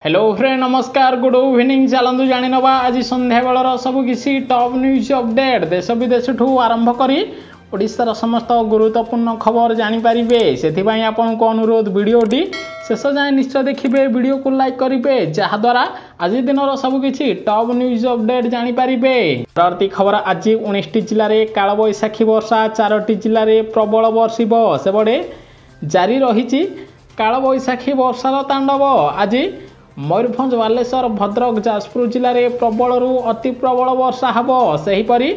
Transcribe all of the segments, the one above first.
Hello friend नमस्कार good evening चलतु जाणी नवा आज संध्या बेलर सबकि टॉप न्यूज अपडेट देश विदेश ठू आरंभ करी ओडिशार समस्त गुरुत्वपूर्ण खबर जानीपारे से आपन को अनुरोध वीडियोटी शेष जाए निश्चय देखिए वीडियो को लाइक करेंगे जहाद्वारा आज दिन सबकि टॉप न्यूज अपडेट जानीपारे। परवर्ती खबर आज 19 जिले में कालबैशाखी वर्षा 4टी जिले में प्रबल बर्षिब सेबड़े जारी रही कालबैशाखी वर्षार तांडव। आज मयूरभंज बालेश्वर भद्रक जाजपुर जिले में प्रबल अति प्रबल वर्षा हम सेहीपरि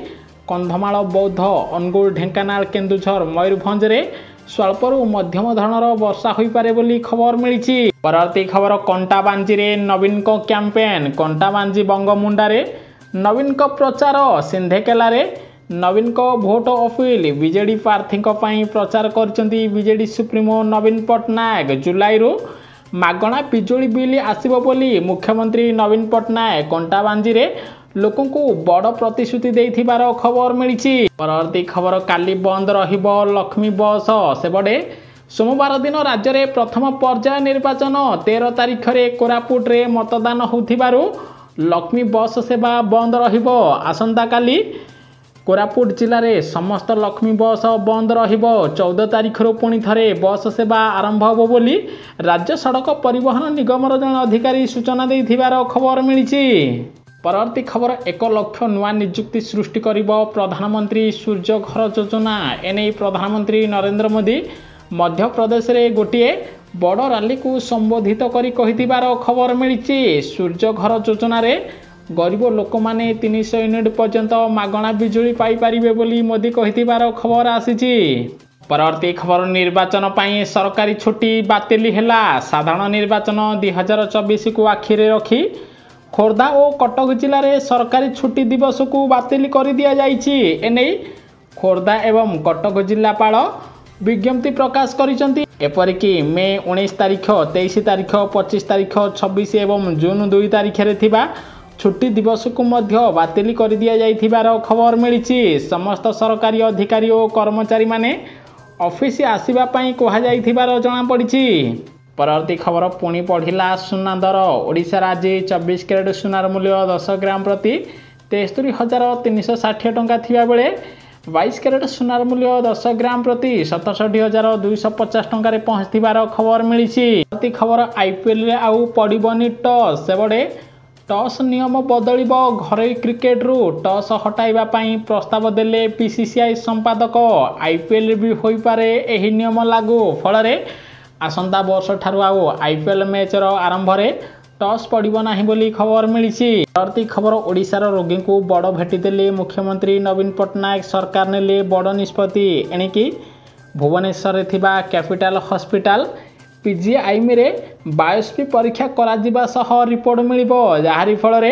कंधमाल बौद्ध अनुगुल ढेंकानाल केन्दुझर मयूरभंज रे स्वल्परू मध्यम धरणर वर्षा हो पारे बोली खबर मिली। परवर्ती खबर कंटाबांजी रे नवीन को कैंपेन कंटाबांजी बंगमुंडा रे नवीन को प्रचार सिंधेकेला रे नवीन को भोट अपील बीजेडी प्रार्थी प्रचार करचंती बीजेडी सुप्रीमो नवीन पट्टनायक जुलाई मागणा पिजुली बिल आसिबो बोली मुख्यमंत्री नवीन पट्टनायक कंटाबांजी रे लोकों को बड़ प्रतिश्रुति देथिबार खबर मिली। परवर्ती खबर काली बंद रहिबो लक्ष्मी बस सेबडे सोमवार दिन राज्य में प्रथम पर्याय निर्वाचन 13 तारिख रे कोरापुट रे मतदान होथिबारु लक्ष्मी बस सेवा बंद रहिबो। आसंता काली कोरापुट जिले में समस्त लक्ष्मी बस बंद रहिबो। 14 तारिख पुणी थे बस सेवा आरंभ हो बोली राज्य सड़क परिवहन निगमर जन अधिकारी सूचना देथिबार खबर मिली। परवर्ती खबर 1 लाख नुआ नियुक्ति सृष्टि करिबो प्रधानमंत्री सूर्य घर योजना एने प्रधानमंत्री नरेंद्र मोदी मध्य प्रदेश रे गोटे बड़ रैली को संबोधित करी कहिथिबार खबर मिली। सूर्य घर योजना रे गरीब लोक माने 300 यूनिट पर्यंत मागणा बिजुली पाई पारिबे बोली मोदी कहिथिबार खबर आसीची। परवर्ती खबर निर्वाचन पाई सरकारी छुट्टी बातिल हैला। साधारण निर्वाचन 2024 को आखिरे रखी खोर्धा और कटक जिले में सरकारी छुट्टी दिवस को बातिल कर दिया जाइछि। एने खोर्धा एवं कटक जिलापाल विज्ञप्ति प्रकाश करिसंती। एपरिकी मे 19 तारिख 23 तारिख 25 तारिख 26 एवं जून 2 तारिख रे थिबा छुट्टी दिवस को मध्य बातिल कर दिया जाइथिबार खबर मिली। समस्त सरकारी अधिकारी और कर्मचारी माने ऑफिस आसीबा पई कहा जाइथिबार जणा पड़िछि। परवर्ती खबर पुणी पढ़िला सुना दर ओडिशा आज 24 कैरेट सुनार मूल्य 10 ग्राम प्रति 73,360 टंका थिबा बेले 22 कैरेट सुनार मूल्य 10 ग्राम प्रति 67,250 टंका रे पहुंचथिबार खबर मिली। परवर्ती खबर आईपीएल रे आउ पड़िबनी टॉस सेबडे टॉस नियम बदलिब घरोई क्रिकेट रु टॉस हटाइबा पई प्रस्ताव देले पीसीसीआई संपादक। आईपीएल भी होई पारे एही नियम लागू फल आसंता वर्ष ठारू आउ आईपीएल मैचर आरंभ रे टॉस पड़िबो नाही बोली खबर मिली। परवर्ती खबर ओडिशार रोगी को बड़ भेटी देले मुख्यमंत्री नवीन पट्टनायक सरकार नेले बड़ निष्पत्ति एणिकी भुवनेश्वर थिबा कैपिटल हॉस्पिटल पीजीआईएम रे बायोप्सी परीक्षा करा जिबा सह रिपोर्ट मिलिबो जाहारी फल रे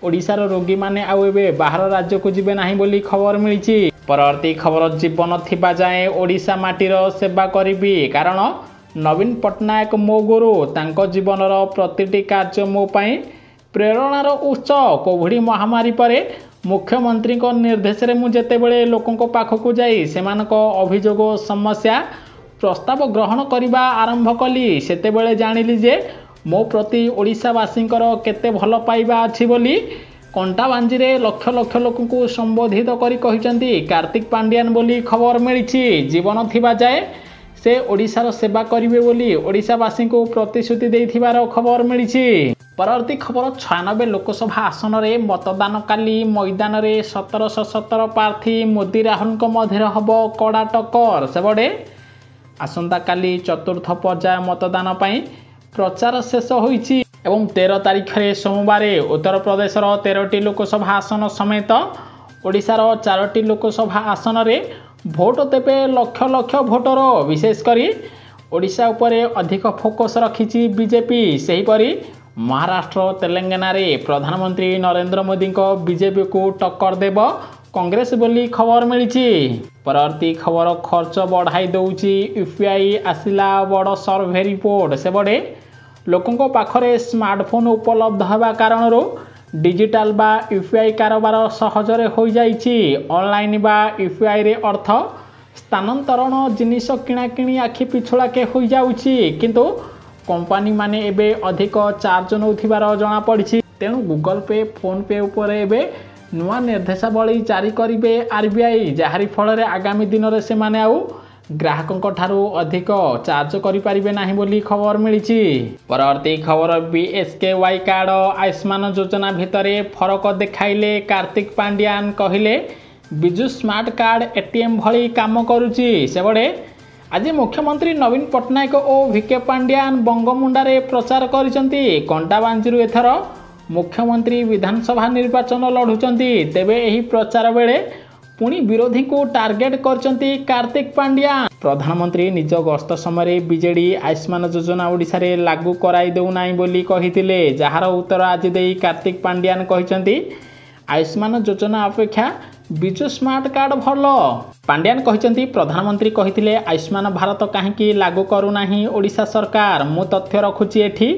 ओडिशार रोगी माने आउ एबे बाहर राज्य को जिबे नाही बोली खबर मिली। परवर्ती खबर जीवन थिबा जाए ओडिशा माटीर सेवा करिबी कारण नवीन पट्टनायक मो गुरु तांको जीवनर प्रतिटी कार्य मो पाई प्रेरणार उत्स। कोविड महामारी परे मुख्यमंत्री को निर्देश रे मु जेतेबेले लोकंको पाखकु जाई सेमानको अभियोग समस्या प्रस्ताव ग्रहण करिबा आरंभ कली सेतेबेले जानिली जे मो प्रति ओडिशावासींकर केते भल पाइबा अछि बोली कंटाबांजी रे लक्ष लक्ष लोकंको संबोधित करी कहिसंती कार्तिक पांड्यान बोली खबर मिली। जीवन थिबा जाए से ओडिशार सेवा करिवे बोली ओडिशावासी को प्रतिश्रुति देथिबार खबर मिली। परवर्ती खबर 96 लोकसभा आसन रे मतदान काली मैदान रे 1717 प्रार्थी मोदी राहुल को मध्य हब कड़ा टक्कर सेबडे आसंता काली चतुर्थ पर्याय मतदान पाई प्रचार शेष होईछि एवं 13 तारिख रे सोमवार उत्तर प्रदेशर 13टी लोकसभा आसन समेत ओडिशार 4टी लोकसभा आसन रे भोट देवे लक्ष लक्ष भोटर विशेषकर ओडिशा उपरे अधिक फोकस रखिछि बीजेपी। सेहीपरि महाराष्ट्र तेलंगाना रे प्रधानमंत्री नरेंद्र मोदी को बीजेपी को टक्कर देव कांग्रेस बोली खबर मिली। परवर्ती खबर खर्च बढ़ाई दौची यूपीआई आसिला बड़ सर्वे रिपोर्ट सेबडे लोकों पाखरे स्मार्टफोन उपलब्ध होगा कारण डिजिटाल बा यूपीआई कारोबार सहजरे हो जाइछि। ऑनलाइन बा यूपीआई रे अर्थ स्थानांतरण जिनिस किणाकिणी आखि पिछुड़ा के हो जाउछि किंतु कंपानी माने एबे अधिक चार्ज नौथिबार जणा पड़िछि। तेणु गूगल पे फोन पे उपरे एबे नुआ निर्देशावली जारी करिवे आरबीआई, जहारी फल आगामी दिन में से माने आउ ग्राहकों ठारू अधिक चार्ज करें ना बोली खबर मिली। परवर्ती खबर बीएसकेवाई कार्ड आयुष्मान योजना भितर फरक देखाइले कार्तिक पांड्यान, कहले बिजु स्मार्ट कार्ड एटीएम भली काम करुची। सेबड़े आज मुख्यमंत्री नवीन पट्टनायक और वीके पांड्यान बंगमुंडारे प्रचार करिसेंती। कंटाबांजीरु एथर मुख्यमंत्री विधानसभा निर्वाचन लढुचंती। तेबे एही प्रचार बेले पुणी विरोधी को टार्गेट करचंती कार्तिक पांड्यान। प्रधानमंत्री निज गस्त समय बीजेडी आयुष्मान योजना ओडिशा रे लागू कराई देउ नाही बोली कहिथिले, जहार उत्तर आज देई कार्तिक पांड्यान कहिसंती आयुष्मान योजना अपेक्षा बिजु स्मार्ट कार्ड भल। पांड्यान कहिसंती प्रधानमंत्री कहिथिले आयुष्मान भारत काहेकि लागू करू नाही ओडिशा सरकार। मु तथ्य रखुची एठी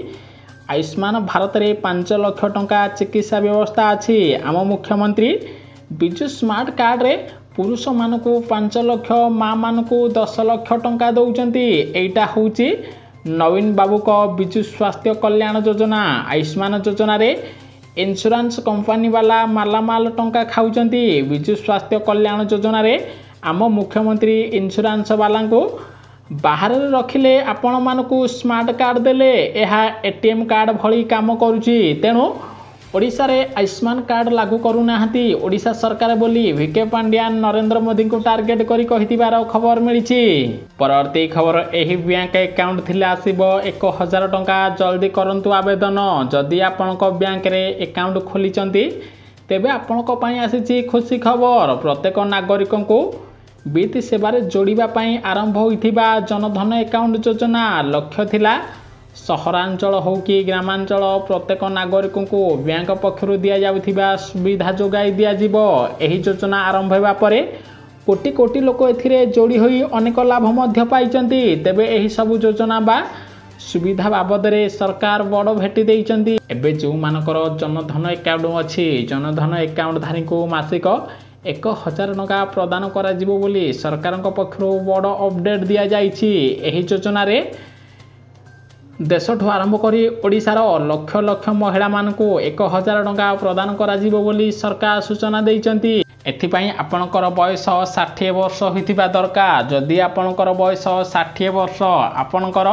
आयुष्मान भारत रे 5 लाख टंका चिकित्सा व्यवस्था अछि। आम मुख्यमंत्री बिजु स्मार्ट कार्ड रे पुरुष मानकु 5 लाख, माँ मानकु 10 लाख टंका दौचंती। एटा होची नवीन बाबू को बिजु स्वास्थ्य कल्याण योजना। आयुष्मान योजना रे इंश्योरेंस कंपनी वाला मालामाल टंका खाउचंती। बिजु स्वास्थ्य कल्याण योजना रे आम मुख्यमंत्री इंश्योरेंस वाला को बाहर रखिले आपण मानकु स्मार्ट कार्ड देले एहा एटीएम कार्ड भली काम करुची। तेणु ओडिशा रे आयुष्मान कार्ड लागू करू नाहंती ओडिशा सरकार बोली वीके पांड्यान नरेंद्र मोदी को टार्गेट करी कहिथिबार खबर मिलिछि। परवर्ती खबर एही बैंक अकाउंट थिले आसीबो 1000 टंका जल्दी करंतु आवेदन। जदि आपनक बैंक रे अकाउंट खोलिचंती तेबे आपनक पई आसीछि खुशी खबर। प्रत्येक नागरिक को वित्त सेवारे जोड़िबा पई आरंभ होइथिबा जनधन अकाउंट योजना लक्ष्य थिला सहरांचल हो कि ग्रामांचल प्रत्येक नागरिक को बैंक पक्षर दि जाउथिबा सुविधा जोगाई दिया जिवो। एही योजना आरंभ हेबा परे कोटी कोटी लोक एथिरे जोड़ी होई अनेक लाभ मध्य पाइचंती। तेबे एही सब योजना बा सुविधा बाबद रे सरकार बड़ भेटी देइचंती। एबे जो मानकर जनधन अकाउंट अछि जनधन अकाउंट धारी को मासिक 1000 टंका प्रदान करा जिवो बोली सरकारक पक्षर बड़ अपडेट दिया जाइछि। एही योजना रे देशठू आरंभ करी ओडिशार लक्ष लक्ष महिला मानकु 1000 टंका प्रदान करा जिवो बोली सरकार सूचना देइचंती। एथिपाई आपणकर बयस 60 वर्ष होइथिबा दरकार। जदि आपणकर बयस 60 वर्ष आपणकर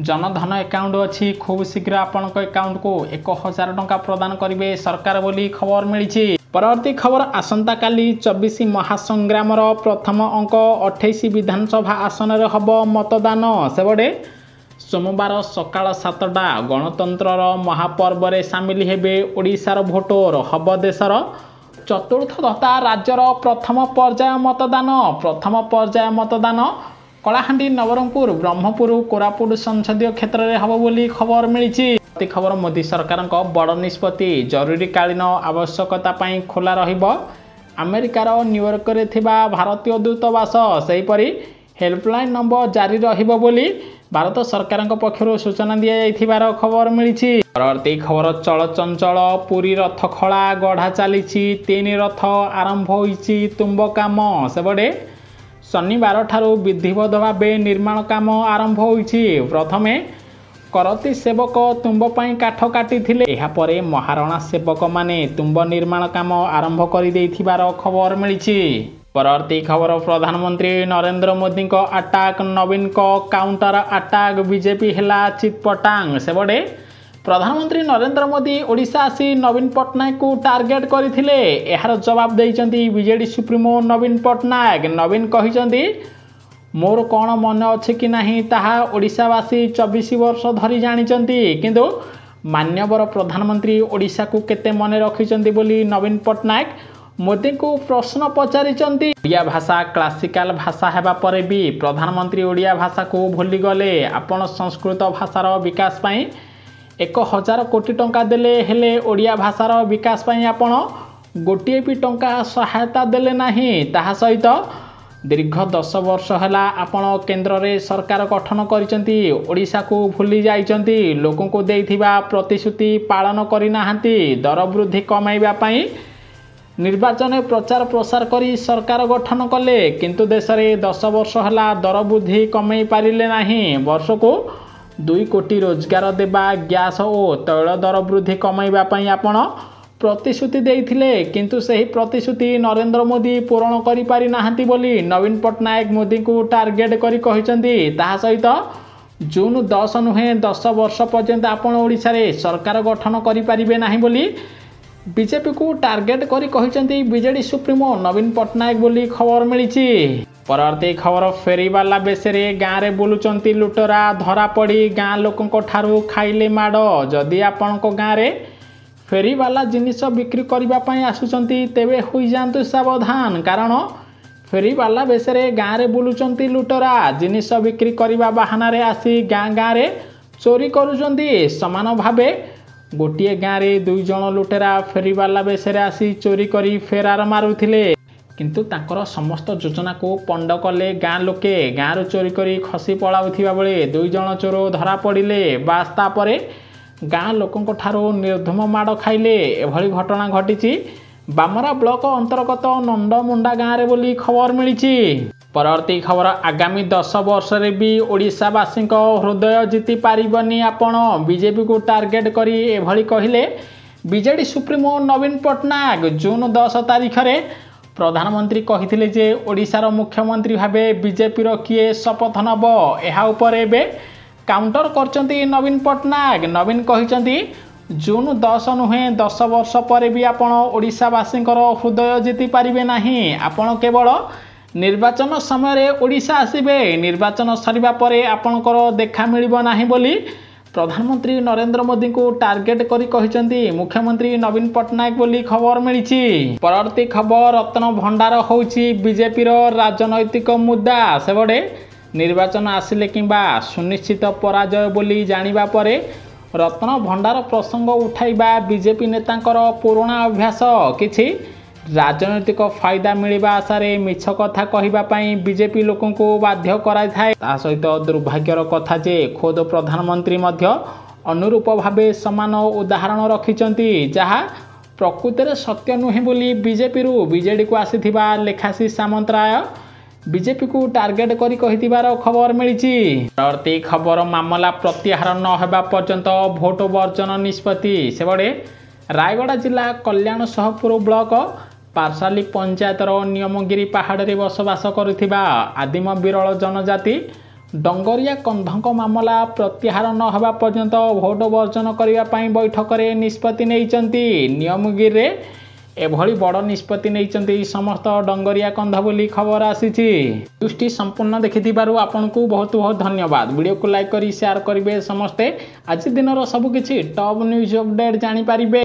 जनधन अकाउंट अछि खूब शीघ्र आपणक अकाउंट को 1000 टंका प्रदान करिवे सरकार बोली खबर मिलिछि। परवर्ती खबर आसंता काली 24 महासंग्रामर प्रथम अंक 28 विधानसभा आसन रे हबो मतदान। सेबडे सोमवार सकाळ 7टा गणतंत्रर महापर्व रे सामिल हेबे ओडिशार भोटर। हब देशर चतुर्थ तथा राज्यर प्रथम पर्याय मतदान। प्रथम पर्याय मतदान कलाहांडी नवरंगपुर ब्रह्मपुर कोरापुट संसदीय क्षेत्र में हब बोली खबर मिली। खबर मोदी सरकार बड़ निष्पत्ति जरूरीकालीन आवश्यकता पाई खोला रहिबो अमेरिकार न्यूयॉर्क रे थिबा भारतीय दूतावास। सेहीपरि हेल्पलाइन नंबर जारी रहिबो बोली भारत सरकार पक्षर सूचना दिया जाइथिबार खबर मिली। परवर्ती खबर चल चंचल पुरी रथ खला गढ़ा चली 3 रथ आरंभ होइछि तुम्ब काम। सेबडे शनिवार ठारू विधिवत भाव निर्माण काम आरंभ होइछि। प्रथमे करती सेवक तुम्ब पाई काठ काटी थिले, एहा परे महारणा सेवक माने तुम्ब निर्माण काम आरंभ करि देइथिबार खबर मिलिछि। परवर्ती खबर प्रधानमंत्री नरेंद्र मोदी को अटैक नवीन को काउंटर अटैक बीजेपी हेला चितपटांग। सेबडे प्रधानमंत्री नरेंद्र मोदी ओडिशा आसी नवीन पट्टनायक को टार्गेट करथिले। एहार जवाब देइचंती बीजेडी सुप्रीमो नवीन पट्टनायक। नवीन कहिचंती मोर कौन मन अच्छे कि नहीं ताहा ओडिशावासी 24 वर्ष धरी जानिचंती, किंतु मान्यवर प्रधानमंत्री ओडिशा को केते मन रखिचंती बोली नवीन पट्टनायक मोदी को प्रश्न पचारिचंती। ओडिया भाषा क्लासिकल भाषा हेबा परे भी प्रधानमंत्री ओडिया भाषा को भूली गले। आपण संस्कृत भाषार विकास पाई 1000 कोटी टंका देले हेले ओडिया भाषार विकास पाई आपण गोटे भी टंका सहायता देले नाही। ताहा सहित दीर्घ 10 वर्ष हैला आपण केंद्र रे सरकार गठन करिसंती, ओडिशा को भूली जाइसंती, लोकों को देइथिबा प्रतिश्रुति पालन करि नाहंती। दर वृद्धि कमाइबा पई निर्वाचन प्रचार प्रसार करी सरकार गठन कले, किंतु देश रे 10 वर्ष हैला दर वृद्धि कमाई पारिले नाही। वर्ष को 2 କୋଟି ରୋଜଗାର ଦେବା, ଗ୍ୟାସ୍ ଓ ତୈଳ ଦର ବୃଦ୍ଧି କମାଇବା ପାଇଁ ଆପଣ ପ୍ରତିଶ୍ରୁତି ଦେଇଥିଲେ, କିନ୍ତୁ ସେହି ପ୍ରତିଶ୍ରୁତି ନରେନ୍ଦ୍ର ମୋଦି ପୂରଣ କରିପାରି ନାହାନ୍ତି ବୋଲି ନବୀନ ପଟ୍ଟନାୟକ ମୋଦିଙ୍କୁ ଟାର୍ଗେଟ କରି କହିଛନ୍ତି। ତାହା ସହିତ ଜୁନ୍ 10 ନୁହେଁ 10 ବର୍ଷ ପର୍ଯ୍ୟନ୍ତ ଆପଣ ଓଡ଼ିଶାରେ ସରକାର ଗଠନ କରିପାରିବେ ନାହିଁ ବୋଲି ବିଜେପିକୁ ଟାର୍ଗେଟ କରି କହିଛନ୍ତି ବିଜେଡି ସୁପ୍ରିମୋ ନବୀନ ପଟ୍ଟନାୟକ ବୋଲି ଖବର ମିଳିଛି। ପରବର୍ତ୍ତୀ ଖବର, ଫେରିବାଲା ବେଶରେ ଗାଁରେ ବୁଲୁଛନ୍ତି ଲୁଟରା, ଧରାପଡ଼ି ଗାଁ ଲୋକଙ୍କ ଠାରୁ ଖାଇଲେ ମାଡ଼। ଯଦି ଆପଣଙ୍କ ଗାଁରେ ଫେରିବାଲା ଜିନିଷ ବିକ୍ରି କରିବା ପାଇଁ ଆସୁଛନ୍ତି ତେବେ ହୋଇଯାଆନ୍ତୁ ସାବଧାନ, କାରଣ ଫେରିବାଲା ବେଶରେ ଗାଁରେ ବୁଲୁଛନ୍ତି ଲୁଟରା। ଜିନିଷ ବିକ୍ରି କରିବା ବାହାନାରେ ଆସି ଗାଁରେ ଚୋରି କରୁଛନ୍ତି। ସମାନ ଭାବେ ଗୋଟିଏ ଗାଁରେ 2 ଜଣ ଲୁଟେରା ଫେରିବାଲା ବେଶରେ ଆସି ଚୋରି କରି ଫେରାର ମାରୁଥିଲେ, କିନ୍ତୁ ତାଙ୍କର ସମସ୍ତ ଯୋଜନାକୁ ପଣ୍ଡ କଲେ ଗାଁ ଲୋକେ। ଗାଁରୁ ଚୋରି କରି ଖସି ପଳାଉଥିବା ବେଳେ 2 ଜଣ ଚୋର ଧରା ପଡ଼ିଲେ। ବାସ୍ ତାପରେ ଗାଁ ଲୋକଙ୍କ ଠାରୁ ନିର୍ଧୁମ ମାଡ଼ ଖାଇଲେ। ଏଭଳି ଘଟଣା ଘଟିଛି ବାମରା ବ୍ଲକ ଅନ୍ତର୍ଗତ ନଣ୍ଡମୁଣ୍ଡା ଗାଁରେ ବୋଲି ଖବର ମିଳିଛି। ପରବର୍ତ୍ତୀ ଖବର, ଆଗାମୀ 10 ବର୍ଷରେ ବି ଓଡ଼ିଶାବାସୀଙ୍କ ହୃଦୟ ଜିତି ପାରିବନି ଆପଣ, ବିଜେପିକୁ ଟାର୍ଗେଟ କରି ଏଭଳି କହିଲେ ବିଜେଡି ସୁପ୍ରିମୋ ନବୀନ ପଟ୍ଟନାୟକ। ଜୁନ୍ 10 ତାରିଖରେ ପ୍ରଧାନମନ୍ତ୍ରୀ କହିଥିଲେ ଯେ ଓଡ଼ିଶାର ମୁଖ୍ୟମନ୍ତ୍ରୀ ଭାବେ ବିଜେପିର କିଏ ଶପଥ ନେବ। ଏହା ଉପରେ ଏବେ କାଉଣ୍ଟର କରିଛନ୍ତି ନବୀନ ପଟ୍ଟନାୟକ। ନବୀନ କହିଛନ୍ତି ଜୁନ୍ 10 ନୁହେଁ 10 ବର୍ଷ ପରେ ବି ଆପଣ ଓଡ଼ିଶାବାସୀଙ୍କର ହୃଦୟ ଜିତି ପାରିବେ ନାହିଁ। ଆପଣ କେବଳ ନିର୍ବାଚନ ସମୟରେ ଓଡ଼ିଶା ଆସିବେ, ନିର୍ବାଚନ ସରିବା ପରେ ଆପଣଙ୍କର ଦେଖା ମିଳିବ ନାହିଁ ବୋଲି ପ୍ରଧାନମନ୍ତ୍ରୀ ନରେନ୍ଦ୍ର ମୋଦିଙ୍କୁ ଟାର୍ଗେଟ କରି କହିଛନ୍ତି ମୁଖ୍ୟମନ୍ତ୍ରୀ ନବୀନ ପଟ୍ଟନାୟକ ବୋଲି ଖବର ମିଳିଛି। ପରବର୍ତ୍ତୀ ଖବର, ରତ୍ନ ଭଣ୍ଡାର ହେଉଛି ବିଜେପିର ରାଜନୈତିକ ମୁଦ୍ଦା। ସେପଟେ ନିର୍ବାଚନ ଆସିଲେ କିମ୍ବା ସୁନିଶ୍ଚିତ ପରାଜୟ ବୋଲି ଜାଣିବା ପରେ ରତ୍ନ ଭଣ୍ଡାର ପ୍ରସଙ୍ଗ ଉଠାଇବା ବିଜେପି ନେତାଙ୍କର ପୁରୁଣା ଅଭ୍ୟାସ। କିଛି ରାଜନୈତିକ ଫାଇଦା ମିଳିବା ଆଶାରେ ମିଛ କଥା କହିବା ପାଇଁ ବିଜେପି ଲୋକଙ୍କୁ ବାଧ୍ୟ କରାଇଥାଏ। ତା ସହିତ ଦୁର୍ଭାଗ୍ୟର କଥା ଯେ ଖୋଦ ପ୍ରଧାନମନ୍ତ୍ରୀ ମଧ୍ୟ ଅନୁରୂପ ଭାବେ ସମାନ ଉଦାହରଣ ରଖିଛନ୍ତି, ଯାହା ପ୍ରକୃତରେ ସତ୍ୟ ନୁହେଁ ବୋଲି ବିଜେପିରୁ ବିଜେଡିକୁ ଆସିଥିବା ଲେଖାଶ୍ରୀ ସାମନ୍ତରାୟ ବିଜେପିକୁ ଟାର୍ଗେଟ କରି କହିଥିବାର ଖବର ମିଳିଛି। ପରବର୍ତ୍ତୀ ଖବର, ମାମଲା ପ୍ରତ୍ୟାହାର ନ ହେବା ପର୍ଯ୍ୟନ୍ତ ଭୋଟ ବର୍ଜନ ନିଷ୍ପତ୍ତି। ସେପଟେ ରାୟଗଡ଼ା ଜିଲ୍ଲା କଲ୍ୟାଣ ସହପୁର ବ୍ଲକ ପାରଶାଲି ପଞ୍ଚାୟତର ନିୟମଗିରି ପାହାଡ଼ରେ ବସବାସ କରୁଥିବା ଆଦିମ ବିରଳ ଜନଜାତି ଡଙ୍ଗରିଆ କନ୍ଧଙ୍କ ମାମଲା ପ୍ରତ୍ୟାହାର ନ ହେବା ପର୍ଯ୍ୟନ୍ତ ଭୋଟ ବର୍ଜନ କରିବା ପାଇଁ ବୈଠକରେ ନିଷ୍ପତ୍ତି ନେଇଛନ୍ତି। ନିୟମଗିରିରେ ଏଭଳି ବଡ଼ ନିଷ୍ପତ୍ତି ନେଇଛନ୍ତି ସମସ୍ତ ଡଙ୍ଗରିଆ କନ୍ଧ ବୋଲି ଖବର ଆସିଛି। ନ୍ୟୁଜ୍ଟି ସମ୍ପୂର୍ଣ୍ଣ ଦେଖିଥିବାରୁ ଆପଣଙ୍କୁ ବହୁତ ବହୁତ ଧନ୍ୟବାଦ। ଭିଡ଼ିଓକୁ ଲାଇକ୍ କରି ସେୟାର କରିବେ ସମସ୍ତେ। ଆଜି ଦିନର ସବୁକିଛି ଟପ୍ ନ୍ୟୁଜ୍ ଅପଡେଟ୍ ଜାଣିପାରିବେ।